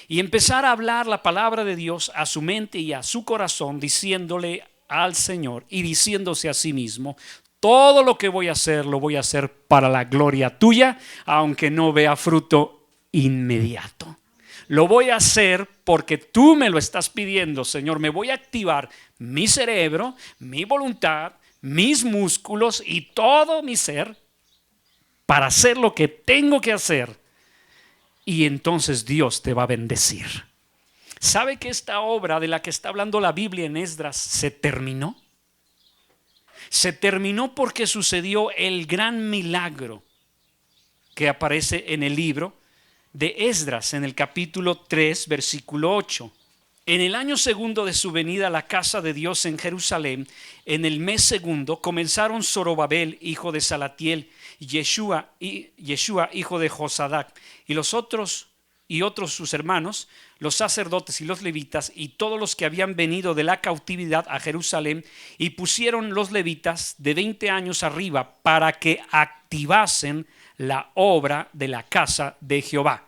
y empezar a hablar la palabra de Dios a su mente y a su corazón, diciéndole al Señor y diciéndose a sí mismo, todo lo que voy a hacer, lo voy a hacer para la gloria tuya, aunque no vea fruto inmediato. Lo voy a hacer porque tú me lo estás pidiendo, Señor. Me voy a activar mi cerebro, mi voluntad, mis músculos y todo mi ser para hacer lo que tengo que hacer. Y entonces Dios te va a bendecir. ¿Sabe que esta obra de la que está hablando la Biblia en Esdras se terminó? Se terminó porque sucedió el gran milagro que aparece en el libro de Esdras, en el capítulo 3, versículo 8. En el año segundo de su venida a la casa de Dios en Jerusalén, en el mes segundo, comenzaron Zorobabel, hijo de Salatiel, Yeshua, hijo de Josadac, y otros sus hermanos, los sacerdotes y los levitas, y todos los que habían venido de la cautividad a Jerusalén, y pusieron los levitas de 20 años arriba para que activasen la obra de la casa de Jehová.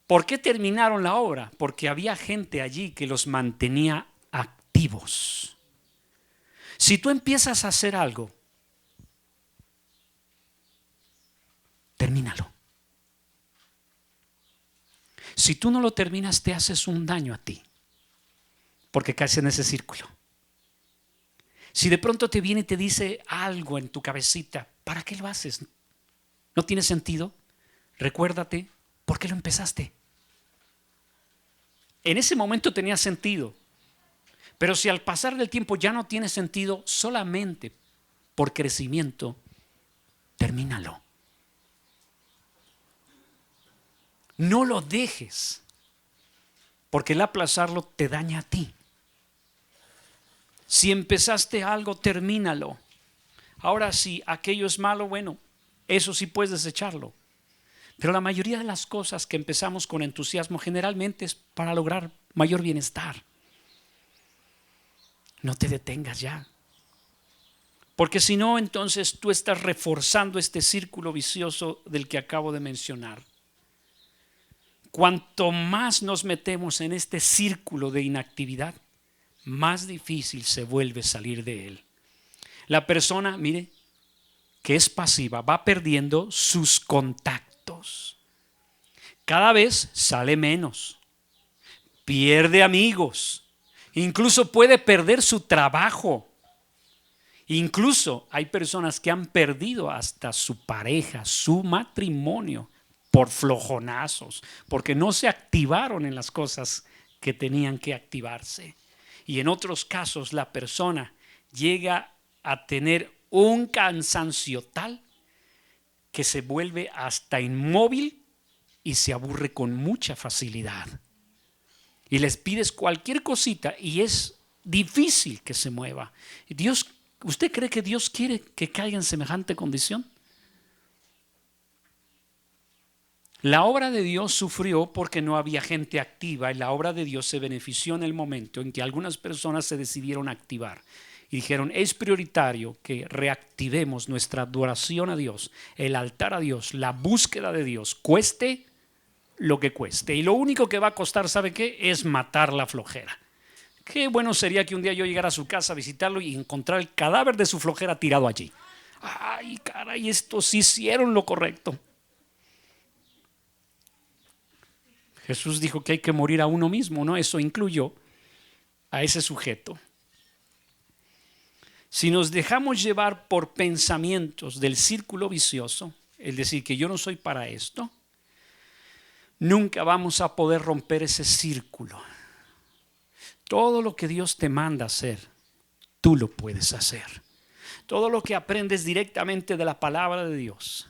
¿Por qué terminaron la obra? Porque había gente allí que los mantenía activos. Si tú empiezas a hacer algo, termínalo. Si tú no lo terminas, te haces un daño a ti, porque caes en ese círculo. Si de pronto te viene y te dice algo en tu cabecita, ¿para qué lo haces? ¿No tiene sentido? Recuérdate, ¿por qué lo empezaste? En ese momento tenía sentido, pero si al pasar del tiempo ya no tiene sentido, solamente por crecimiento, termínalo. No lo dejes, porque el aplazarlo te daña a ti. Si empezaste algo, termínalo. Ahora, si aquello es malo, bueno, eso sí puedes desecharlo. Pero la mayoría de las cosas que empezamos con entusiasmo generalmente es para lograr mayor bienestar. No te detengas ya. Porque si no, entonces tú estás reforzando este círculo vicioso del que acabo de mencionar. cuanto más nos metemos en este círculo de inactividad, más difícil se vuelve salir de él. La persona, mire, que es pasiva, va perdiendo sus contactos. Cada vez sale menos, pierde amigos, incluso puede perder su trabajo. Incluso hay personas que han perdido hasta su pareja, su matrimonio, por flojonazos, porque no se activaron en las cosas que tenían que activarse. Y en otros casos la persona llega a tener un cansancio tal que se vuelve hasta inmóvil y se aburre con mucha facilidad. Y les pides cualquier cosita y es difícil que se mueva. Dios, ¿usted cree que Dios quiere que caiga en semejante condición? La obra de Dios sufrió porque no había gente activa, y la obra de Dios se benefició en el momento en que algunas personas se decidieron activar y dijeron: es prioritario que reactivemos nuestra adoración a Dios, el altar a Dios, la búsqueda de Dios, cueste lo que cueste. Y lo único que va a costar, ¿sabe qué? Es matar la flojera. Qué bueno sería que un día yo llegara a su casa a visitarlo y encontrar el cadáver de su flojera tirado allí. Ay, caray, estos sí hicieron lo correcto. Jesús dijo que hay que morir a uno mismo, ¿no? Eso incluyó a ese sujeto. Si nos dejamos llevar por pensamientos del círculo vicioso, es decir, que yo no soy para esto, nunca vamos a poder romper ese círculo. Todo lo que Dios te manda hacer, tú lo puedes hacer. Todo lo que aprendes directamente de la palabra de Dios,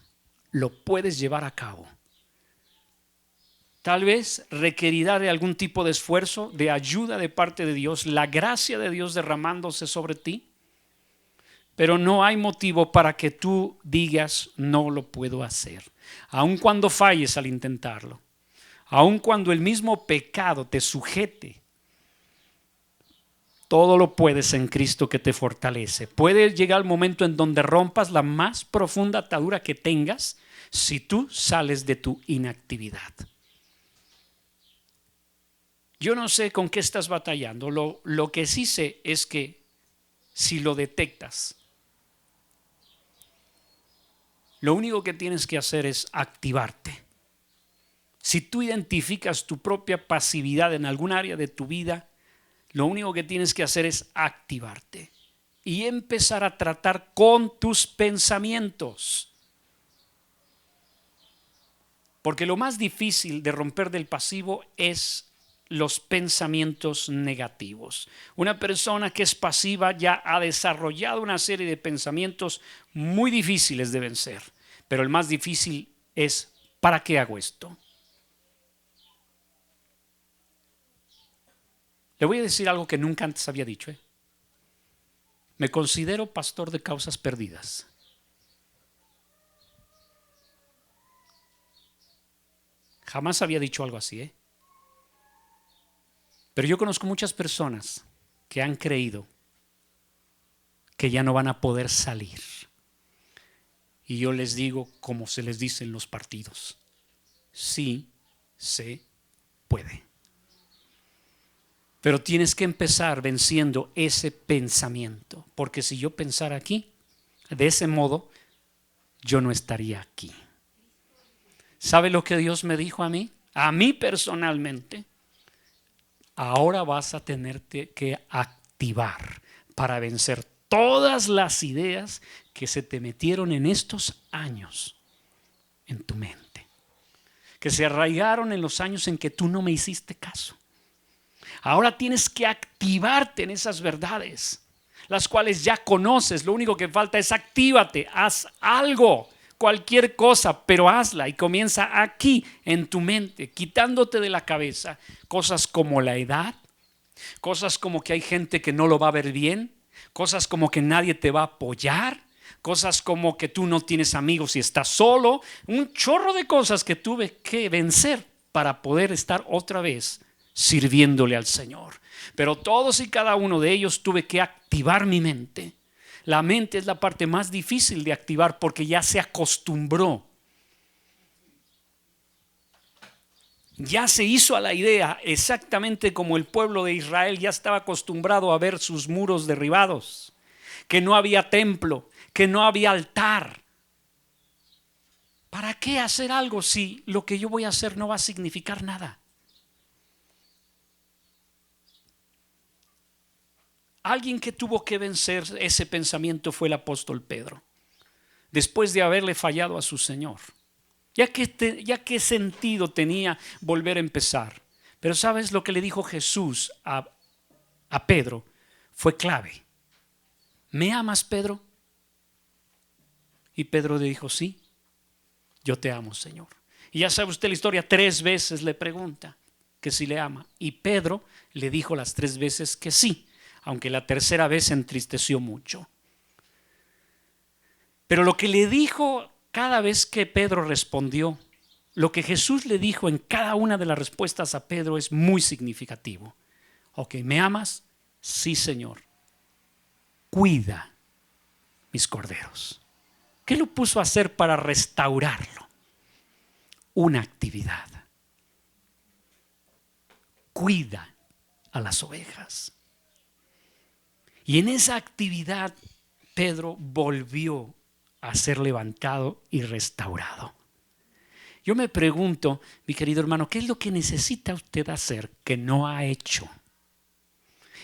lo puedes llevar a cabo. Tal vez requerirá de algún tipo de esfuerzo, de ayuda de parte de Dios, la gracia de Dios derramándose sobre ti, pero no hay motivo para que tú digas: no lo puedo hacer. Aun cuando falles al intentarlo, aun cuando el mismo pecado te sujete, todo lo puedes en Cristo que te fortalece. Puede llegar el momento en donde rompas la más profunda atadura que tengas si tú sales de tu inactividad. Yo no sé con qué estás batallando. Lo que sí sé es que si lo detectas, lo único que tienes que hacer es activarte. Si tú identificas tu propia pasividad en algún área de tu vida, lo único que tienes que hacer es activarte y empezar a tratar con tus pensamientos. Porque lo más difícil de romper del pasivo es los pensamientos negativos. Una persona que es pasiva ya ha desarrollado una serie de pensamientos muy difíciles de vencer, pero el más difícil es: ¿para qué hago esto? Le voy a decir algo que nunca antes había dicho. Me considero pastor de causas perdidas. Jamás había dicho algo así, Pero yo conozco muchas personas que han creído que ya no van a poder salir. Y yo les digo, como se les dice en los partidos: sí se puede. Pero tienes que empezar venciendo ese pensamiento, porque si yo pensara aquí, de ese modo, yo no estaría aquí. ¿Sabe lo que Dios me dijo a mí? A mí personalmente: ahora vas a tenerte que activar para vencer todas las ideas que se te metieron en estos años en tu mente, que se arraigaron en los años en que tú no me hiciste caso. Ahora tienes que activarte en esas verdades, las cuales ya conoces. Lo único que falta es actívate, haz algo, cualquier cosa, pero hazla, y comienza aquí en tu mente, quitándote de la cabeza cosas como la edad, cosas como que hay gente que no lo va a ver bien, cosas como que nadie te va a apoyar, cosas como que tú no tienes amigos y estás solo. Un chorro de cosas que tuve que vencer para poder estar otra vez sirviéndole al Señor. Pero todos y cada uno de ellos tuve que activar mi mente. La mente es la parte más difícil de activar porque ya se acostumbró. ya se hizo a la idea, exactamente como el pueblo de Israel ya estaba acostumbrado a ver sus muros derribados, que no había templo, que no había altar. ¿Para qué hacer algo si lo que yo voy a hacer no va a significar nada? Alguien que tuvo que vencer ese pensamiento fue el apóstol Pedro, después de haberle fallado a su Señor. Ya que sentido tenía volver a empezar. Pero ¿sabes lo que le dijo Jesús a Pedro? Fue clave. ¿Me amas, Pedro? Y Pedro le dijo, sí, yo te amo, Señor. Y ya sabe usted la historia, 3 veces le pregunta que si le ama. Y Pedro le dijo las 3 veces que sí, aunque la tercera vez se entristeció mucho. Pero lo que le dijo cada vez que Pedro respondió, lo que Jesús le dijo en cada una de las respuestas a Pedro es muy significativo. Ok, ¿me amas? Sí, Señor. Cuida mis corderos. ¿Qué lo puso a hacer para restaurarlo? Una actividad. Cuida a las ovejas. Y en esa actividad Pedro volvió a ser levantado y restaurado. Yo me pregunto, mi querido hermano, ¿qué es lo que necesita usted hacer que no ha hecho?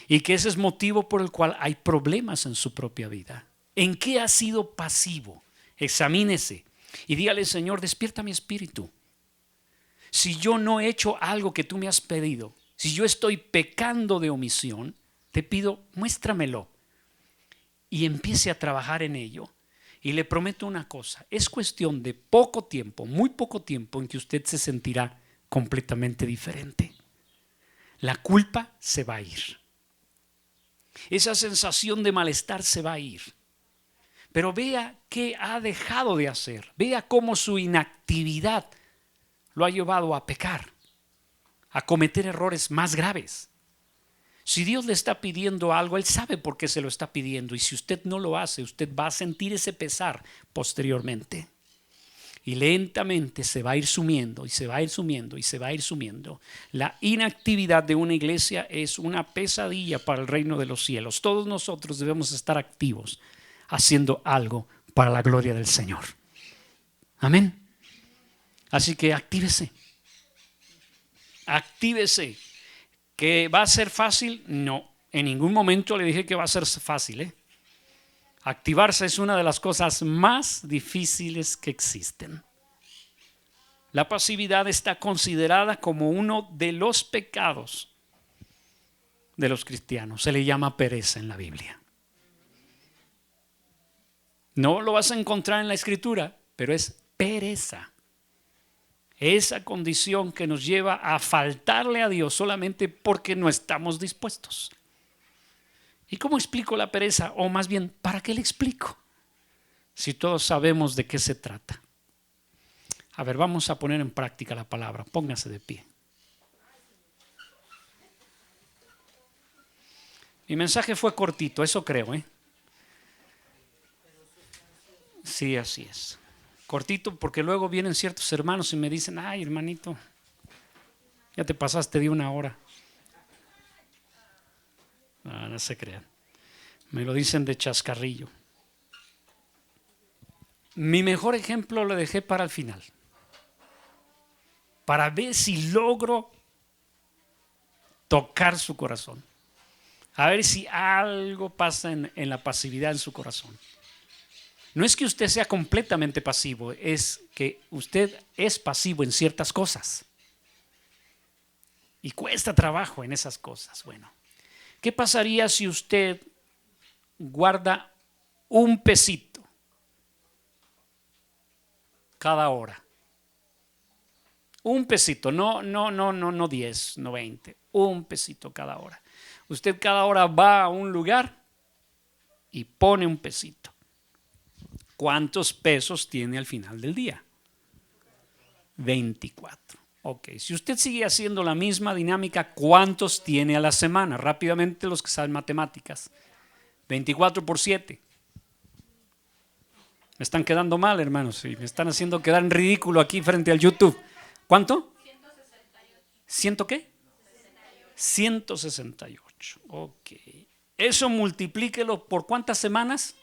Y que ese es motivo por el cual hay problemas en su propia vida. ¿En qué ha sido pasivo? Examínese y dígale, Señor, despierta mi espíritu. Si yo no he hecho algo que tú me has pedido, si yo estoy pecando de omisión, te pido, muéstramelo y empiece a trabajar en ello. Y le prometo una cosa, es cuestión de poco tiempo, muy poco tiempo, en que usted se sentirá completamente diferente. La culpa se va a ir. Esa sensación de malestar se va a ir. Pero vea qué ha dejado de hacer. Vea cómo su inactividad lo ha llevado a pecar, a cometer errores más graves. Si Dios le está pidiendo algo, Él sabe por qué se lo está pidiendo. Y si usted no lo hace, usted va a sentir ese pesar posteriormente. Y lentamente se va a ir sumiendo y se va a ir sumiendo y se va a ir sumiendo. La inactividad de una iglesia es una pesadilla para el reino de los cielos. Todos nosotros debemos estar activos haciendo algo para la gloria del Señor. Amén. Así que actívese. Actívese. ¿Que va a ser fácil? No, en ningún momento le dije que va a ser fácil. Activarse es una de las cosas más difíciles que existen. La pasividad está considerada como uno de los pecados de los cristianos. Se le llama pereza en la Biblia. No lo vas a encontrar en la Escritura, pero es pereza. Esa condición que nos lleva a faltarle a Dios solamente porque no estamos dispuestos. ¿Y cómo explico la pereza? O más bien, ¿para qué le explico? Si todos sabemos de qué se trata. A ver, vamos a poner en práctica la palabra. Póngase de pie. Mi mensaje fue cortito, eso creo, Sí, así es. Cortito, porque luego vienen ciertos hermanos y me dicen, ay, hermanito, ya te pasaste de 1 hora. No se crean. Me lo dicen de chascarrillo. Mi mejor ejemplo lo dejé para el final, para ver si logro tocar su corazón, a ver si algo pasa en la pasividad en su corazón. No es que usted sea completamente pasivo, es que usted es pasivo en ciertas cosas y cuesta trabajo en esas cosas. Bueno, ¿qué pasaría si usted guarda un pesito cada hora? Un pesito, no 10, no 20, un pesito cada hora. Usted cada hora va a un lugar y pone un pesito. ¿Cuántos pesos tiene al final del día? 24. Ok, si usted sigue haciendo la misma dinámica, ¿cuántos tiene a la semana? Rápidamente los que saben matemáticas. 24 por 7. Me están quedando mal, hermanos, y me están haciendo quedar en ridículo aquí frente al YouTube. ¿Cuánto? ¿Ciento qué? 168. Ok. Eso multiplíquelo por ¿cuántas semanas?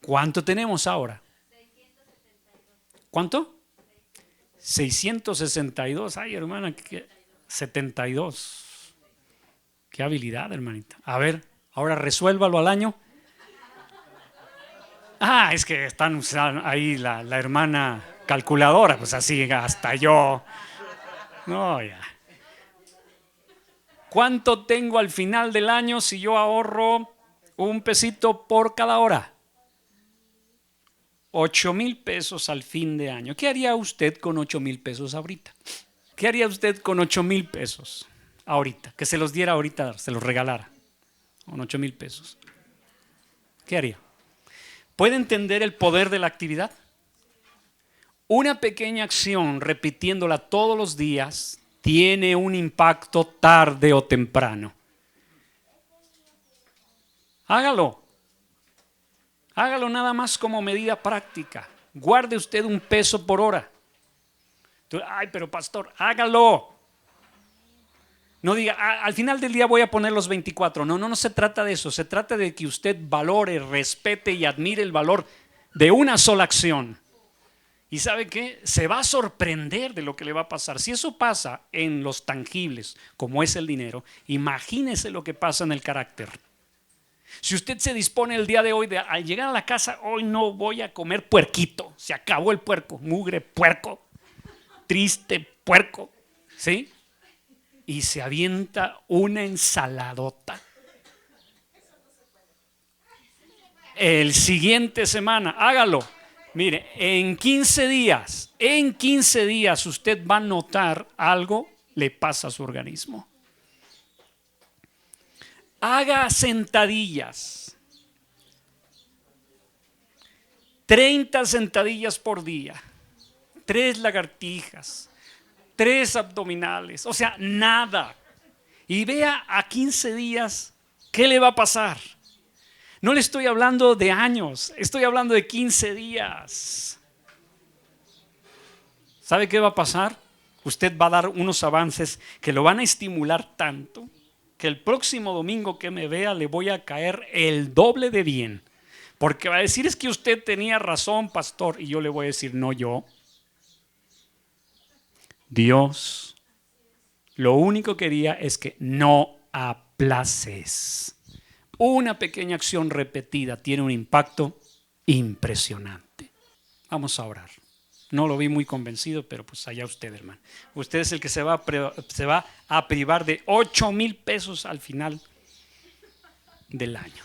¿Cuánto tenemos ahora? ¿Cuánto? 662. Ay, hermana, 72. Qué habilidad, hermanita. A ver, ahora resuélvalo al año. Ah, es que están usando ahí la hermana calculadora, pues así hasta yo. No, ya. ¿Cuánto tengo al final del año si yo ahorro un pesito por cada hora? 8,000 pesos al fin de año. ¿Qué haría usted con 8,000 pesos ahorita? ¿Qué haría usted con 8,000 pesos ahorita? Que se los diera ahorita, se los regalara. Con 8,000 pesos. ¿Qué haría? ¿Puede entender el poder de la actividad? Una pequeña acción, repitiéndola todos los días, tiene un impacto tarde o temprano. Hágalo. Hágalo nada más como medida práctica. Guarde usted un peso por hora. Ay, pero pastor, hágalo. No diga, al final del día voy a poner los 24. No se trata de eso. Se trata de que usted valore, respete y admire el valor de una sola acción. ¿Y sabe qué? Se va a sorprender de lo que le va a pasar. Si eso pasa en los tangibles, como es el dinero, imagínese lo que pasa en el carácter. Si usted se dispone el día de hoy, al llegar a la casa, hoy no voy a comer puerquito. Se acabó el puerco, mugre puerco, triste puerco, ¿sí? Y se avienta una ensaladota. El siguiente semana, hágalo. Mire, en 15 días usted va a notar algo le pasa a su organismo. Haga sentadillas. 30 sentadillas por día. 3 lagartijas. 3 abdominales. O sea, nada. Y vea a 15 días qué le va a pasar. No le estoy hablando de años, estoy hablando de 15 días. ¿Sabe qué va a pasar? Usted va a dar unos avances que lo van a estimular tanto que el próximo domingo que me vea le voy a caer el doble de bien. Porque va a decir, es que usted tenía razón, pastor. Y yo le voy a decir, no yo. Dios lo único que quería es que no aplaces. Una pequeña acción repetida tiene un impacto impresionante. Vamos a orar. No lo vi muy convencido, pero pues allá usted, hermano. Usted es el que se va a privar de 8,000 pesos al final del año.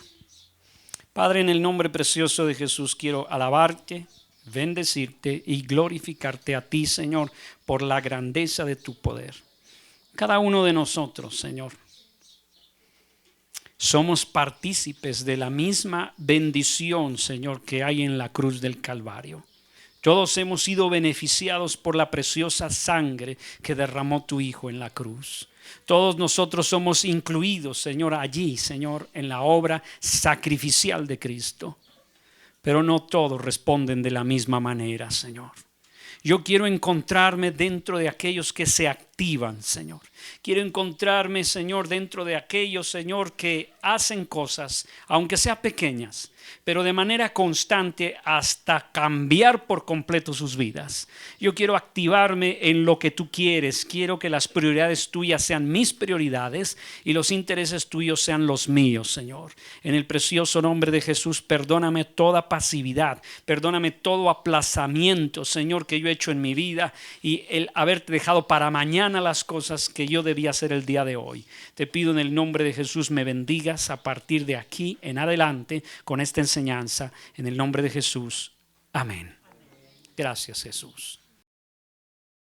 Padre, en el nombre precioso de Jesús, quiero alabarte, bendecirte y glorificarte a ti, Señor, por la grandeza de tu poder. Cada uno de nosotros, Señor, somos partícipes de la misma bendición, Señor, que hay en la cruz del Calvario. Todos hemos sido beneficiados por la preciosa sangre que derramó tu Hijo en la cruz. Todos nosotros somos incluidos, Señor, allí, Señor, en la obra sacrificial de Cristo. Pero no todos responden de la misma manera, Señor. Yo quiero encontrarme dentro de aquellos que se activan, Señor. Quiero encontrarme, Señor, dentro de aquellos, Señor, que hacen cosas, aunque sean pequeñas, pero de manera constante hasta cambiar por completo sus vidas. Yo quiero activarme en lo que tú quieres. Quiero que las prioridades tuyas sean mis prioridades y los intereses tuyos sean los míos, Señor. En el precioso nombre de Jesús, perdóname toda pasividad, perdóname todo aplazamiento, Señor, que yo he hecho en mi vida y el haberte dejado para mañana las cosas que yo debía hacer el día de hoy. Te pido en el nombre de Jesús me bendigas a partir de aquí en adelante con esta enseñanza en el nombre de Jesús. Amén. Gracias, Jesús.